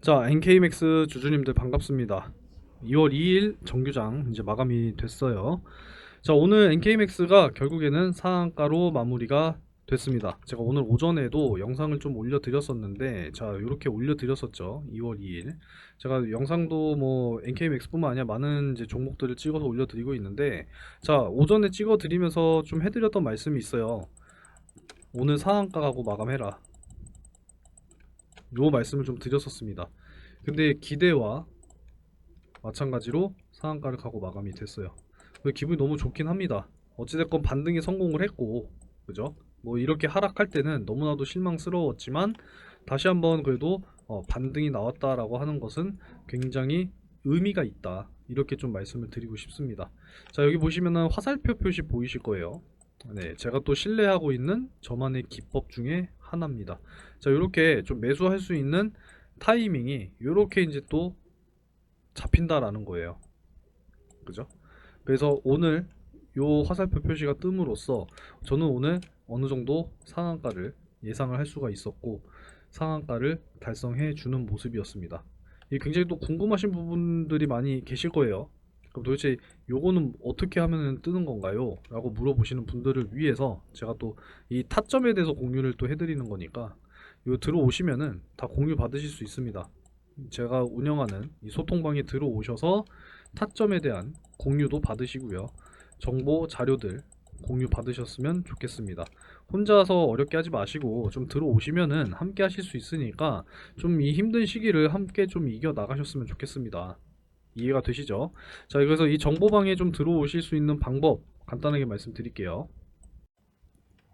자, NK맥스 주주님들 반갑습니다. 2월 2일 정규장 이제 마감이 됐어요. 자, 오늘 NK맥스가 결국에는 상한가로 마무리가 됐습니다. 제가 오늘 오전에도 영상을 좀 올려드렸었는데, 자, 이렇게 올려드렸었죠. 2월 2일. 제가 영상도 뭐 NK맥스뿐만 아니라 많은 이제 종목들을 찍어서 올려드리고 있는데, 자, 오전에 찍어드리면서 좀 해드렸던 말씀이 있어요. 오늘 상한가 가고 마감해라. 요 말씀을 좀 드렸었습니다. 근데 기대와 마찬가지로 상한가를 가고 마감이 됐어요. 기분이 너무 좋긴 합니다. 어찌됐건 반등에 성공을 했고, 그죠? 뭐 이렇게 하락할 때는 너무나도 실망스러웠지만 다시 한번 그래도 반등이 나왔다라고 하는 것은 굉장히 의미가 있다, 이렇게 좀 말씀을 드리고 싶습니다. 자, 여기 보시면은 화살표 표시 보이실 거예요. 네, 제가 또 신뢰하고 있는 저만의 기법 중에 하나입니다. 자, 이렇게 좀 매수할 수 있는 타이밍이 이렇게 이제 또 잡힌다라는 거예요. 그죠? 그래서 오늘 요 화살표 표시가 뜸으로써 저는 오늘 어느 정도 상한가를 예상을 할 수가 있었고, 상한가를 달성해 주는 모습이었습니다. 이 굉장히 또 궁금하신 부분들이 많이 계실 거예요. 그럼 도대체 요거는 어떻게 하면 뜨는 건가요? 라고 물어보시는 분들을 위해서 제가 또 이 타점에 대해서 공유를 또 해드리는 거니까, 요 들어오시면은 다 공유 받으실 수 있습니다. 제가 운영하는 이 소통방에 들어오셔서 타점에 대한 공유도 받으시고요. 정보 자료들 공유 받으셨으면 좋겠습니다. 혼자서 어렵게 하지 마시고 좀 들어오시면은 함께 하실 수 있으니까 좀 이 힘든 시기를 함께 좀 이겨 나가셨으면 좋겠습니다. 이해가 되시죠? 자, 그래서 이 정보방에 좀 들어오실 수 있는 방법 간단하게 말씀드릴게요.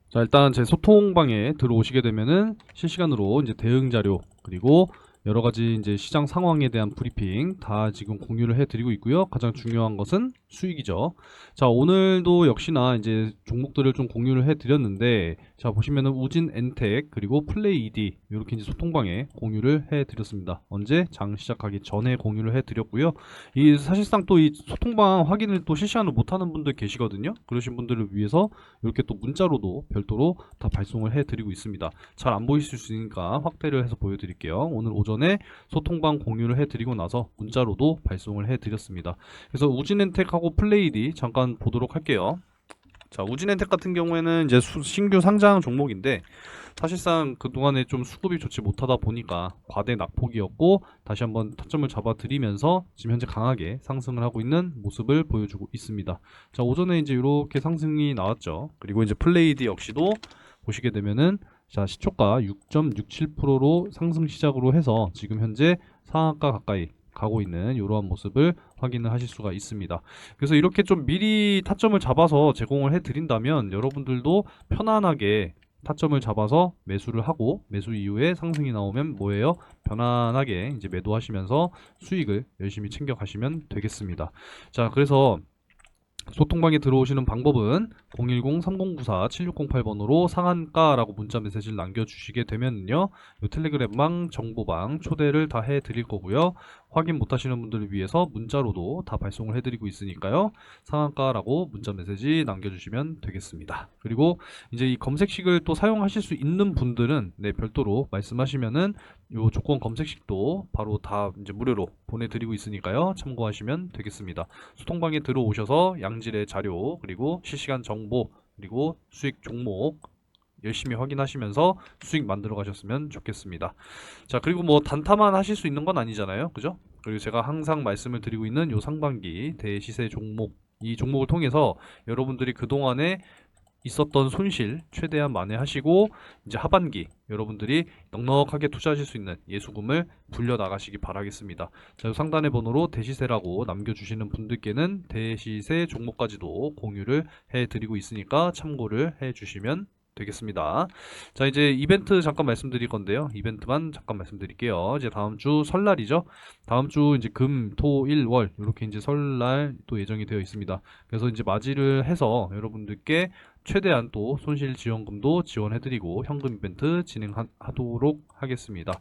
자, 일단 제 소통방에 들어오시게 되면은 실시간으로 이제 대응 자료, 그리고 여러 가지 이제 시장 상황에 대한 브리핑 다 지금 공유를 해드리고 있고요. 가장 중요한 것은 수익이죠. 자, 오늘도 역시나 이제 종목들을 좀 공유를 해드렸는데, 자, 보시면은 우진 엔텍 그리고 플레이 ED 이렇게 이제 소통방에 공유를 해드렸습니다. 언제 장 시작하기 전에 공유를 해드렸고요. 이 사실상 또 이 소통방 확인을 또 실시간으로 못하는 분들 계시거든요. 그러신 분들을 위해서 이렇게 또 문자로도 별도로 다 발송을 해드리고 있습니다. 잘 안 보이실 수 있으니까 확대를 해서 보여드릴게요. 오늘 오전에 소통방 공유를 해드리고 나서 문자로도 발송을 해드렸습니다. 그래서 우진엔텍하고 플레이디 잠깐 보도록 할게요. 자, 우진엔텍 같은 경우에는 이제 신규 상장 종목인데, 사실상 그동안에 좀 수급이 좋지 못하다 보니까 과대 낙폭이었고, 다시 한번 타점을 잡아드리면서 지금 현재 강하게 상승을 하고 있는 모습을 보여주고 있습니다. 자, 오전에 이제 이렇게 상승이 나왔죠. 그리고 이제 플레이디 역시도 보시게 되면은, 자, 시초가 6.67%로 상승 시작으로 해서 지금 현재 상한가 가까이 가고 있는 이러한 모습을 확인을 하실 수가 있습니다. 그래서 이렇게 좀 미리 타점을 잡아서 제공을 해드린다면 여러분들도 편안하게 타점을 잡아서 매수를 하고, 매수 이후에 상승이 나오면 뭐예요? 편안하게 이제 매도하시면서 수익을 열심히 챙겨 가시면 되겠습니다. 자, 그래서 소통방에 들어오시는 방법은 010-3094-7608번으로 상한가라고 문자 메시지를 남겨주시게 되면요, 요 텔레그램방 정보방 초대를 다 해드릴 거고요. 확인 못하시는 분들을 위해서 문자로도 다 발송을 해드리고 있으니까요, 상한가라고 문자 메시지 남겨주시면 되겠습니다. 그리고 이제 이 검색식을 또 사용하실 수 있는 분들은 네, 별도로 말씀하시면은 요 조건 검색식도 바로 다 이제 무료로 보내드리고 있으니까요, 참고하시면 되겠습니다. 소통방에 들어오셔서 양질의 자료, 그리고 실시간 정보, 그리고 수익 종목 열심히 확인하시면서 수익 만들어 가셨으면 좋겠습니다. 자, 그리고 뭐 단타만 하실 수 있는 건 아니잖아요, 그죠? 그리고 제가 항상 말씀을 드리고 있는 요 상반기 대시세 종목, 이 종목을 통해서 여러분들이 그동안에 있었던 손실 최대한 만회하시고, 이제 하반기 여러분들이 넉넉하게 투자하실 수 있는 예수금을 불려 나가시기 바라겠습니다. 자, 상단의 번호로 대시세라고 남겨주시는 분들께는 대시세 종목까지도 공유를 해드리고 있으니까 참고를 해주시면 되겠습니다. 자, 이제 이벤트 잠깐 말씀드릴 건데요. 이벤트만 잠깐 말씀드릴게요. 이제 다음 주 설날이죠. 다음 주 이제 금, 토, 일, 월 이렇게 이제 설날 또 예정이 되어 있습니다. 그래서 이제 맞이를 해서 여러분들께 최대한 또 손실 지원금도 지원해드리고 현금 이벤트 진행하도록 하겠습니다.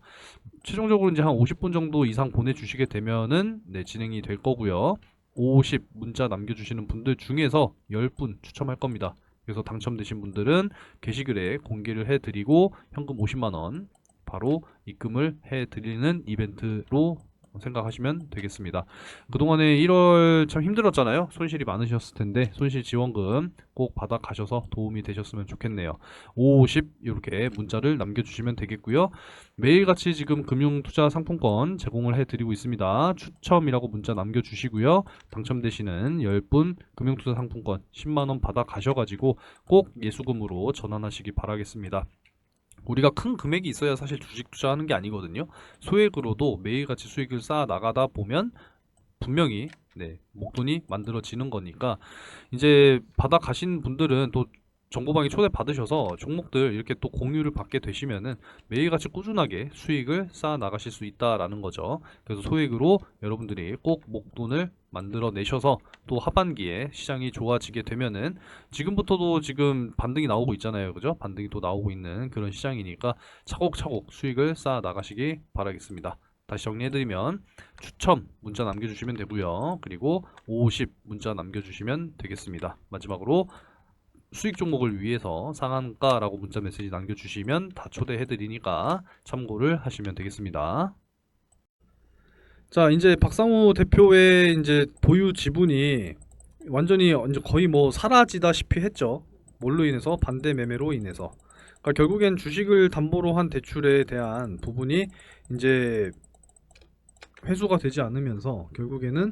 최종적으로 이제 한 50분 정도 이상 보내주시게 되면은 네, 진행이 될 거고요. 50 문자 남겨주시는 분들 중에서 10분 추첨할 겁니다. 그래서 당첨되신 분들은 게시글에 공개를 해드리고 현금 50만원 바로 입금을 해드리는 이벤트로 생각하시면 되겠습니다. 그동안에 1월 참 힘들었잖아요. 손실이 많으셨을 텐데 손실 지원금 꼭 받아 가셔서 도움이 되셨으면 좋겠네요. 550 이렇게 문자를 남겨주시면 되겠고요. 매일같이 지금 금융투자 상품권 제공을 해드리고 있습니다. 추첨이라고 문자 남겨주시고요. 당첨되시는 10분 금융투자 상품권 10만원 받아 가셔가지고 꼭 예수금으로 전환하시기 바라겠습니다. 우리가 큰 금액이 있어야 사실 주식 투자하는 게 아니거든요. 소액으로도 매일같이 수익을 쌓아 나가다 보면 분명히 목돈이 만들어지는 거니까 이제 받아 가신 분들은 또 정보방에 초대 받으셔서 종목들 이렇게 또 공유를 받게 되시면은 매일같이 꾸준하게 수익을 쌓아 나가실 수 있다라는 거죠. 그래서 소액으로 여러분들이 꼭 목돈을 만들어 내셔서 또 하반기에 시장이 좋아지게 되면은 지금부터도 지금 반등이 나오고 있잖아요. 그죠? 반등이 또 나오고 있는 그런 시장이니까 차곡차곡 수익을 쌓아 나가시기 바라겠습니다. 다시 정리해드리면 추첨 문자 남겨주시면 되고요. 그리고 50 문자 남겨주시면 되겠습니다. 마지막으로 수익 종목을 위해서 상한가라고 문자 메시지 남겨주시면 다 초대해드리니까 참고를 하시면 되겠습니다. 자, 이제 박상우 대표의 이제 보유 지분이 완전히 이제 거의 뭐 사라지다시피 했죠. 뭘로 인해서? 반대 매매로 인해서. 그러니까 결국엔 주식을 담보로 한 대출에 대한 부분이 이제 회수가 되지 않으면서 결국에는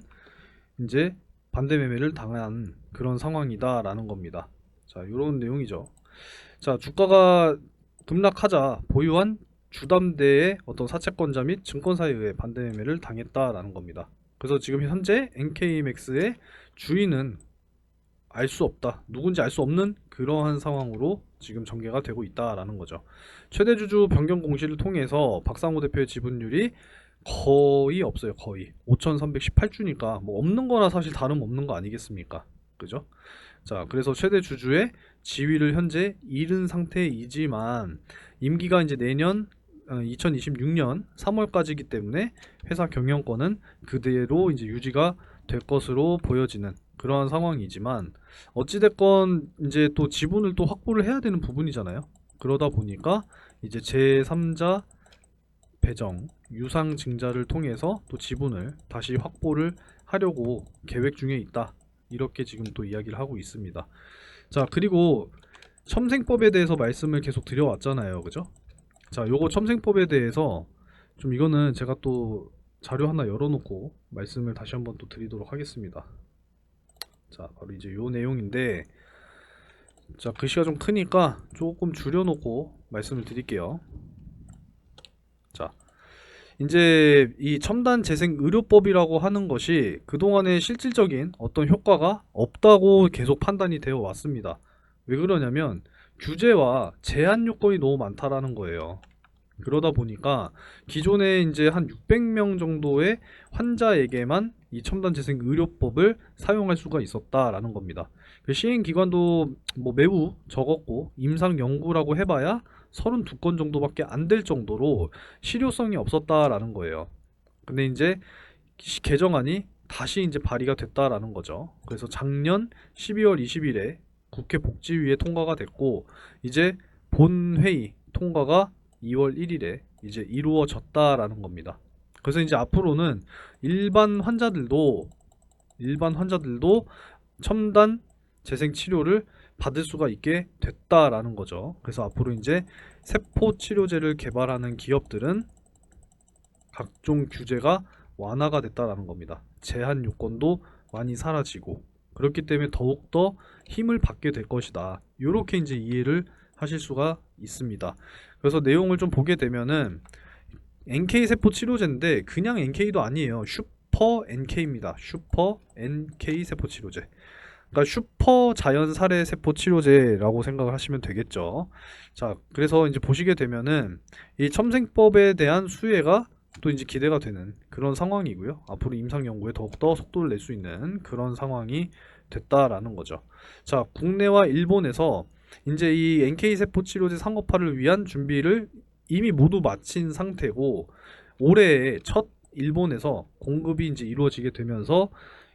이제 반대 매매를 당한 그런 상황이다라는 겁니다. 자, 이런 내용이죠. 자, 주가가 급락하자 보유한 주담대의 어떤 사채권자 및 증권사에 의해 반대 매매를 당했다라는 겁니다. 그래서 지금 현재 NK맥스의 주인은 알 수 없다. 누군지 알 수 없는 그러한 상황으로 지금 전개가 되고 있다라는 거죠. 최대 주주 변경 공시를 통해서 박상호 대표의 지분율이 거의 없어요. 거의 5,318주니까 뭐 없는 거나 사실 다름없는 거 아니겠습니까? 그죠? 자, 그래서 최대 주주의 지위를 현재 잃은 상태이지만 임기가 이제 내년 2026년 3월까지이기 때문에 회사 경영권은 그대로 이제 유지가 될 것으로 보여지는 그러한 상황이지만 어찌됐건 이제 또 지분을 또 확보를 해야 되는 부분이잖아요. 그러다 보니까 이제 제3자 배정, 유상증자를 통해서 또 지분을 다시 확보를 하려고 계획 중에 있다. 이렇게 지금 또 이야기를 하고 있습니다. 자, 그리고 첨생법에 대해서 말씀을 계속 드려왔잖아요. 그죠? 자, 요거 첨생법에 대해서 좀 이거는 제가 또 자료 하나 열어놓고 말씀을 다시 한번 또 드리도록 하겠습니다. 자, 바로 이제 요 내용인데, 자, 글씨가 좀 크니까 조금 줄여놓고 말씀을 드릴게요. 자, 이제 이 첨단 재생 의료법이라고 하는 것이 그동안에 실질적인 어떤 효과가 없다고 계속 판단이 되어 왔습니다. 왜 그러냐면 규제와 제한 요건이 너무 많다라는 거예요. 그러다 보니까 기존에 이제 한 600명 정도의 환자에게만 이 첨단 재생 의료법을 사용할 수가 있었다라는 겁니다. 그 시행 기관도 뭐 매우 적었고 임상 연구라고 해봐야 32건 정도밖에 안 될 정도로 실효성이 없었다라는 거예요. 근데 이제 개정안이 다시 이제 발의가 됐다라는 거죠. 그래서 작년 12월 20일에 국회 복지위에 통과가 됐고 이제 본회의 통과가 2월 1일에 이제 이루어졌다라는 겁니다. 그래서 이제 앞으로는 일반 환자들도 첨단 재생 치료를 받을 수가 있게 됐다라는 거죠. 그래서 앞으로 이제 세포 치료제를 개발하는 기업들은 각종 규제가 완화가 됐다라는 겁니다. 제한 요건도 많이 사라지고 그렇기 때문에 더욱더 힘을 받게 될 것이다. 이렇게 이제 이해를 하실 수가 있습니다. 그래서 내용을 좀 보게 되면은 NK 세포 치료제인데 그냥 NK도 아니에요. 슈퍼 NK입니다. 슈퍼 NK 세포 치료제. 그러니까 슈퍼 자연 살해 세포 치료제라고 생각을 하시면 되겠죠. 자, 그래서 이제 보시게 되면은 이 첨생법에 대한 수혜가 또 이제 기대가 되는 그런 상황이고요. 앞으로 임상 연구에 더욱더 속도를 낼 수 있는 그런 상황이 됐다라는 거죠. 자, 국내와 일본에서 이제 이 NK 세포 치료제 상업화를 위한 준비를 이미 모두 마친 상태고 올해 첫 일본에서 공급이 이제 이루어지게 되면서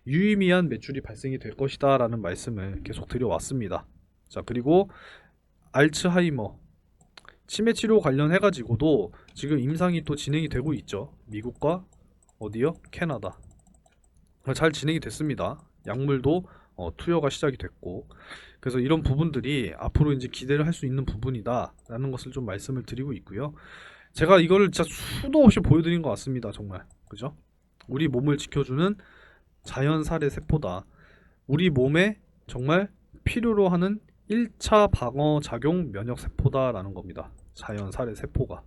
유의미한 매출이 발생이 될 것이다라는 말씀을 계속 드려왔습니다. 자, 그리고 알츠하이머 치매 치료 관련해 가지고도 지금 임상이 또 진행이 되고 있죠. 미국과 어디요? 캐나다. 잘 진행이 됐습니다. 약물도 투여가 시작이 됐고, 그래서 이런 부분들이 앞으로 이제 기대를 할 수 있는 부분이다라는 것을 좀 말씀을 드리고 있고요. 제가 이거를 진짜 수도 없이 보여드린 것 같습니다. 정말 그죠? 우리 몸을 지켜주는 자연 살해 세포다. 우리 몸에 정말 필요로 하는 1차 방어 작용 면역 세포다라는 겁니다. 자연 살해 세포가.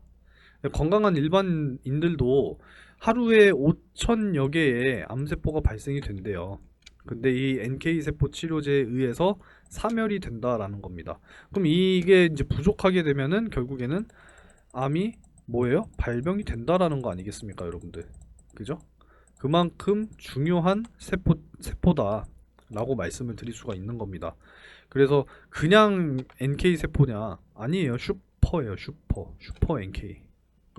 건강한 일반인들도 하루에 5천여 개의 암세포가 발생이 된대요. 근데 이 NK세포 치료제에 의해서 사멸이 된다라는 겁니다. 그럼 이게 이제 부족하게 되면은 결국에는 암이 뭐예요? 발병이 된다라는 거 아니겠습니까, 여러분들? 그죠? 그만큼 중요한 세포다라고 말씀을 드릴 수가 있는 겁니다. 그래서 그냥 NK세포냐? 아니에요. 슈퍼예요. 슈퍼 NK.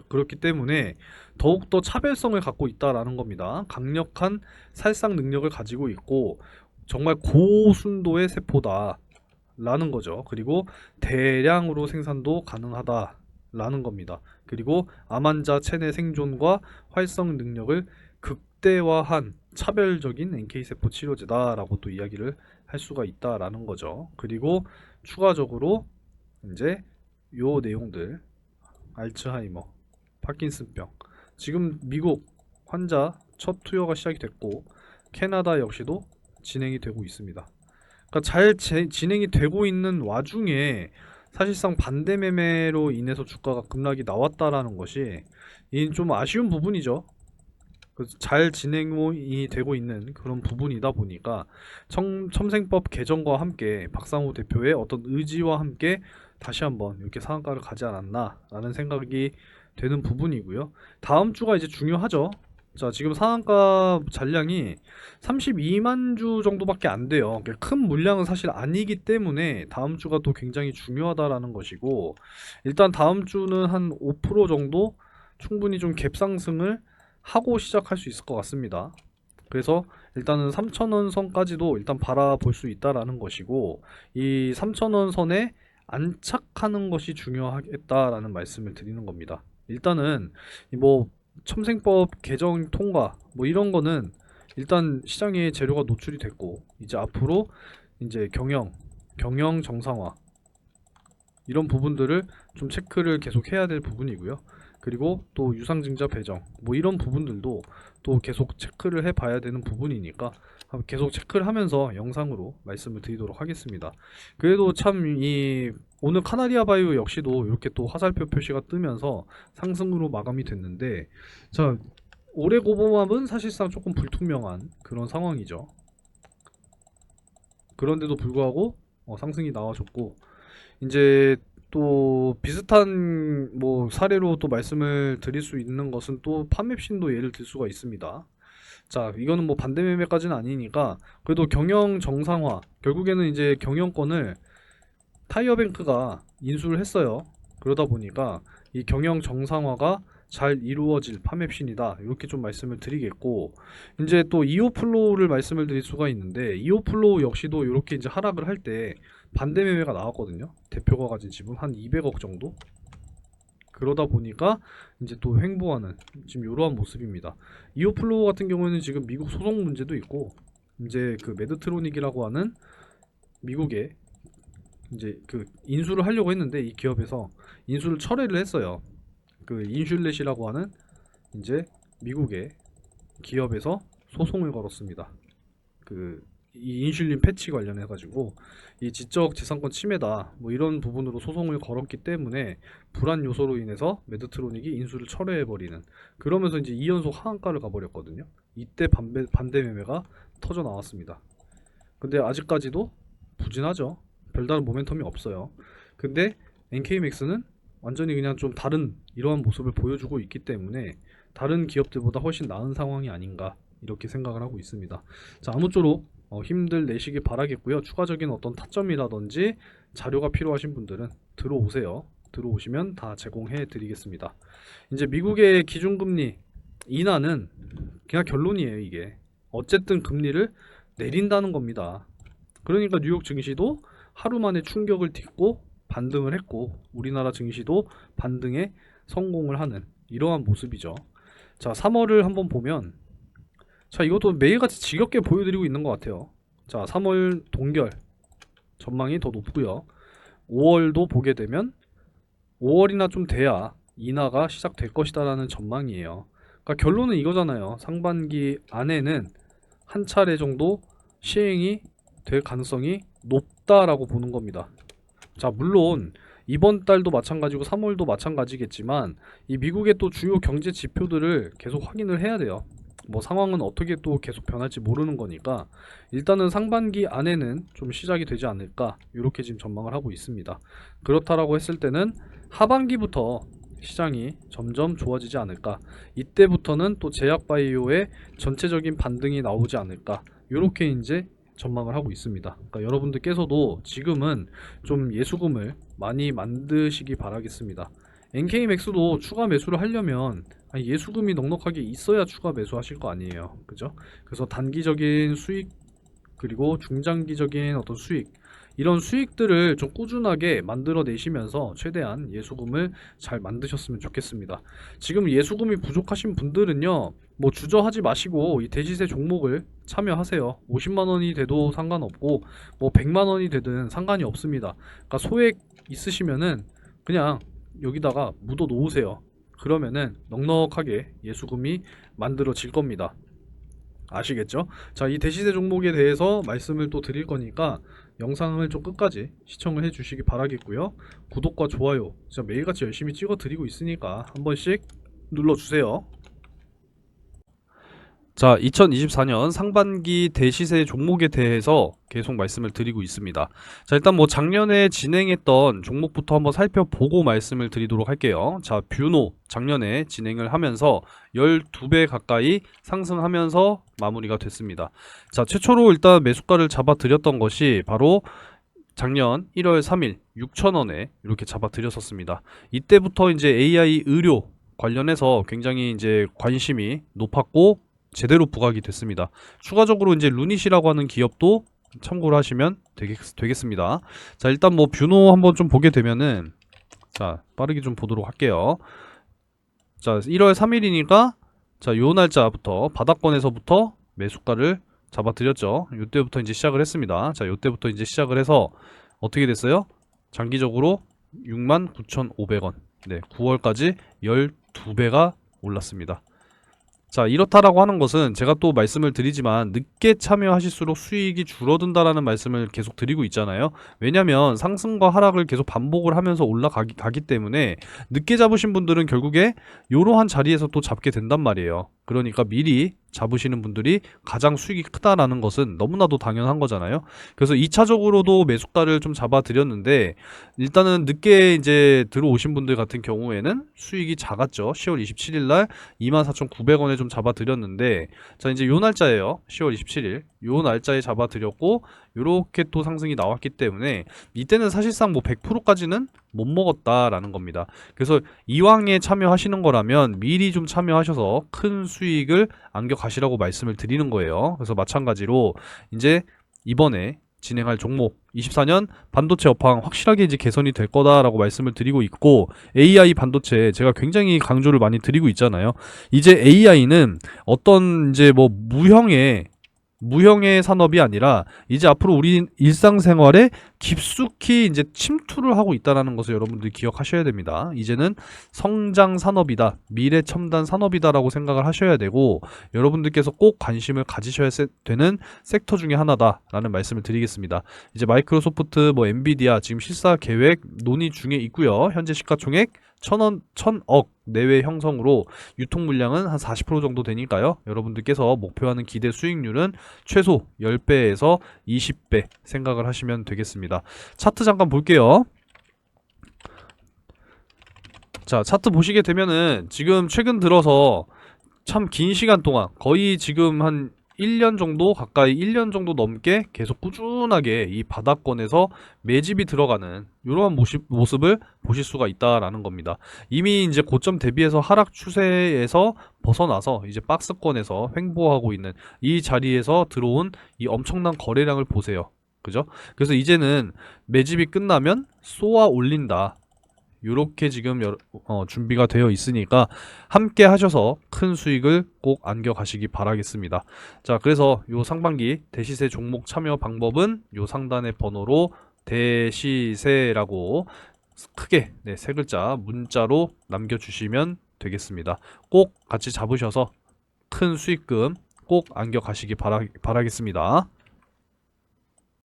그렇기 때문에 더욱더 차별성을 갖고 있다라는 겁니다. 강력한 살상 능력을 가지고 있고 정말 고순도의 세포다라는 거죠. 그리고 대량으로 생산도 가능하다라는 겁니다. 그리고 암 환자 체내 생존과 활성 능력을 극대화한 차별적인 NK세포 치료제다라고 또 이야기를 할 수가 있다라는 거죠. 그리고 추가적으로 이제 요 내용들, 알츠하이머, 파킨슨병, 지금 미국 환자 첫 투여가 시작이 됐고 캐나다 역시도 진행이 되고 있습니다. 그러니까 진행이 되고 있는 와중에 사실상 반대 매매로 인해서 주가가 급락이 나왔다라는 것이 좀 아쉬운 부분이죠. 잘 진행이 되고 있는 그런 부분이다 보니까 첨생법 개정과 함께 박상호 대표의 어떤 의지와 함께 다시 한번 이렇게 상한가를 가지 않았나라는 생각이 되는 부분이고요. 다음 주가 이제 중요하죠. 자, 지금 상한가 잔량이 32만 주 정도밖에 안 돼요. 큰 물량은 사실 아니기 때문에 다음 주가 또 굉장히 중요하다라는 것이고, 일단 다음 주는 한 5% 정도 충분히 좀 갭 상승을 하고 시작할 수 있을 것 같습니다. 그래서 일단은 3,000원 선까지도 일단 바라볼 수 있다라는 것이고, 이 3,000원 선에 안착하는 것이 중요하겠다라는 말씀을 드리는 겁니다. 일단은 뭐 첨생법 개정 통과 뭐 이런 거는 일단 시장에 재료가 노출이 됐고, 이제 앞으로 이제 경영 정상화 이런 부분들을 좀 체크를 계속 해야 될 부분이고요. 그리고 또 유상증자 배정 뭐 이런 부분들도 또 계속 체크를 해 봐야 되는 부분이니까 계속 체크를 하면서 영상으로 말씀을 드리도록 하겠습니다. 그래도 참 오늘 카나리아 바이오 역시도 이렇게 또 화살표 표시가 뜨면서 상승으로 마감이 됐는데, 자, 올해 고보맙은 사실상 조금 불투명한 그런 상황이죠. 그런데도 불구하고 상승이 나와줬고, 이제 또 비슷한 뭐 사례로 또 말씀을 드릴 수 있는 것은 또 판맵신도 예를 들 수가 있습니다. 자, 이거는 뭐 반대 매매까지는 아니니까 그래도 경영 정상화, 결국에는 이제 경영권을 타이어뱅크가 인수를 했어요. 그러다 보니까 이 경영 정상화가 잘 이루어질 판맵신이다, 이렇게 좀 말씀을 드리겠고, 이제 또 이오플로우를 말씀을 드릴 수가 있는데, 이오플로우 역시도 이렇게 이제 하락을 할 때 반대 매매가 나왔거든요. 대표가 가진 지분 한 200억 정도. 그러다 보니까 이제 또 횡보하는 지금 이러한 모습입니다. 이오플로우 같은 경우에는 지금 미국 소송 문제도 있고, 이제 그 메드트로닉이라고 하는 미국의 이제 그 인수를 하려고 했는데 이 기업에서 인수를 철회를 했어요. 그 인슐렛이라고 하는 이제 미국의 기업에서 소송을 걸었습니다. 이 인슐린 패치 관련해 가지고 이 지적 재산권 침해다 뭐 이런 부분으로 소송을 걸었기 때문에 불안 요소로 인해서 메드트로닉이 인수를 철회해 버리는, 그러면서 이제 2연속 하한가를 가버렸거든요. 이때 반대 매매가 터져 나왔습니다. 근데 아직까지도 부진하죠. 별다른 모멘텀이 없어요. 근데 NK맥스는 완전히 그냥 좀 다른 이러한 모습을 보여주고 있기 때문에 다른 기업들보다 훨씬 나은 상황이 아닌가 이렇게 생각을 하고 있습니다. 자, 아무쪼록 힘들 내시길 바라겠고요. 추가적인 어떤 타점이라든지 자료가 필요하신 분들은 들어오세요. 들어오시면 다 제공해 드리겠습니다. 이제 미국의 기준금리 인하는 그냥 결론이에요. 이게 어쨌든 금리를 내린다는 겁니다. 그러니까 뉴욕 증시도 하루 만에 충격을 딛고 반등을 했고 우리나라 증시도 반등에 성공을 하는 이러한 모습이죠. 자, 3월을 한번 보면 자, 이것도 매일같이 지겹게 보여드리고 있는 것 같아요. 자, 3월 동결 전망이 더 높고요. 5월도 보게 되면 5월이나 좀 돼야 인하가 시작될 것이다라는 전망이에요. 그러니까 결론은 이거잖아요. 상반기 안에는 한 차례 정도 시행이 될 가능성이 높다라고 보는 겁니다. 자, 물론 이번 달도 마찬가지고 3월도 마찬가지겠지만 이 미국의 또 주요 경제 지표들을 계속 확인을 해야 돼요. 뭐 상황은 어떻게 또 계속 변할지 모르는 거니까 일단은 상반기 안에는 좀 시작이 되지 않을까 이렇게 지금 전망을 하고 있습니다. 그렇다라고 했을 때는 하반기부터 시장이 점점 좋아지지 않을까, 이때부터는 또 제약바이오의 전체적인 반등이 나오지 않을까 이렇게 이제 전망을 하고 있습니다. 그러니까 여러분들께서도 지금은 좀 예수금을 많이 만드시기 바라겠습니다. NK맥스도 추가 매수를 하려면 예수금이 넉넉하게 있어야 추가 매수하실 거 아니에요. 그죠? 그래서 단기적인 수익 그리고 중장기적인 어떤 수익, 이런 수익들을 좀 꾸준하게 만들어 내시면서 최대한 예수금을 잘 만드셨으면 좋겠습니다. 지금 예수금이 부족하신 분들은요, 뭐 주저하지 마시고 이 대시세 종목을 참여하세요. 50만 원이 돼도 상관없고 뭐 100만 원이 되든 상관이 없습니다. 그러니까 소액 있으시면은 그냥 여기다가 묻어 놓으세요. 그러면은 넉넉하게 예수금이 만들어질 겁니다. 아시겠죠? 자, 이 대시세 종목에 대해서 말씀을 또 드릴 거니까 영상을 좀 끝까지 시청을 해주시기 바라겠고요. 구독과 좋아요 진짜 매일같이 열심히 찍어 드리고 있으니까 한 번씩 눌러주세요. 자, 2024년 상반기 대시세 종목에 대해서 계속 말씀을 드리고 있습니다. 자, 일단 뭐 작년에 진행했던 종목부터 한번 살펴보고 말씀을 드리도록 할게요. 자, 뷰노 작년에 진행을 하면서 12배 가까이 상승하면서 마무리가 됐습니다. 자, 최초로 일단 매수가를 잡아 드렸던 것이 바로 작년 1월 3일 6,000원에 이렇게 잡아 드렸었습니다. 이때부터 이제 AI 의료 관련해서 굉장히 이제 관심이 높았고 제대로 부각이 됐습니다. 추가적으로 이제 루닛이라고 하는 기업도 참고를 하시면 되겠습니다. 자, 일단 뭐 뷰노 한번 좀 보게 되면은, 자, 빠르게 좀 보도록 할게요. 자, 1월 3일이니까 자, 요 날짜부터 바닥권에서부터 매수가를 잡아드렸죠. 요때부터 이제 시작을 했습니다. 자, 요때부터 이제 시작을 해서 어떻게 됐어요? 장기적으로 69,500원. 네, 9월까지 12배가 올랐습니다. 자, 이렇다라고 하는 것은 제가 또 말씀을 드리지만 늦게 참여하실수록 수익이 줄어든다라는 말씀을 계속 드리고 있잖아요. 왜냐면 상승과 하락을 계속 반복을 하면서 올라가기 때문에 늦게 잡으신 분들은 결국에 이러한 자리에서 또 잡게 된단 말이에요. 그러니까 미리 잡으시는 분들이 가장 수익이 크다라는 것은 너무나도 당연한 거잖아요. 그래서 2차적으로도 매수가를 좀 잡아 드렸는데 일단은 늦게 이제 들어오신 분들 같은 경우에는 수익이 작았죠. 10월 27일 날 24,900원에 좀 잡아 드렸는데, 자, 이제 요 날짜예요. 10월 27일 요 날짜에 잡아 드렸고 요렇게 또 상승이 나왔기 때문에 이때는 사실상 뭐 100%까지는 못 먹었다라는 겁니다. 그래서 이왕에 참여하시는 거라면 미리 좀 참여하셔서 큰 수익을 안겨 가시라고 말씀을 드리는 거예요. 그래서 마찬가지로 이제 이번에 진행할 종목 24년 반도체 업황 확실하게 이제 개선이 될 거다라고 말씀을 드리고 있고, AI 반도체 제가 굉장히 강조를 많이 드리고 있잖아요. 이제 AI는 어떤 이제 뭐 무형의 산업이 아니라 이제 앞으로 우리 일상생활에 깊숙이 이제 침투를 하고 있다는 것을 여러분들이 기억하셔야 됩니다. 이제는 성장 산업이다, 미래 첨단 산업이다라고 생각을 하셔야 되고, 여러분들께서 꼭 관심을 가지셔야 되는 섹터 중에 하나다라는 말씀을 드리겠습니다. 이제 마이크로소프트, 뭐 엔비디아 지금 실사 계획 논의 중에 있고요. 현재 시가총액 1,000억 내외 형성으로 유통 물량은 한 40% 정도 되니까요. 여러분들께서 목표하는 기대 수익률은 최소 10배에서 20배 생각을 하시면 되겠습니다. 차트 잠깐 볼게요. 자, 차트 보시게 되면은 지금 최근 들어서 참 긴 시간 동안 거의 지금 한 1년 정도 가까이 1년 정도 넘게 계속 꾸준하게 이 바닥권에서 매집이 들어가는 이러한 모습을 보실 수가 있다라는 겁니다. 이미 이제 고점 대비해서 하락 추세에서 벗어나서 이제 박스권에서 횡보하고 있는 이 자리에서 들어온 이 엄청난 거래량을 보세요. 그죠? 그래서 이제는 매집이 끝나면 쏘아 올린다. 요렇게 지금 준비가 되어 있으니까 함께 하셔서 큰 수익을 꼭 안겨 가시기 바라겠습니다. 자, 그래서 요 상반기 대시세 종목 참여 방법은 요 상단의 번호로 대시세라고 크게 네, 세 글자 문자로 남겨주시면 되겠습니다. 꼭 같이 잡으셔서 큰 수익금 꼭 안겨 가시기 바라겠습니다.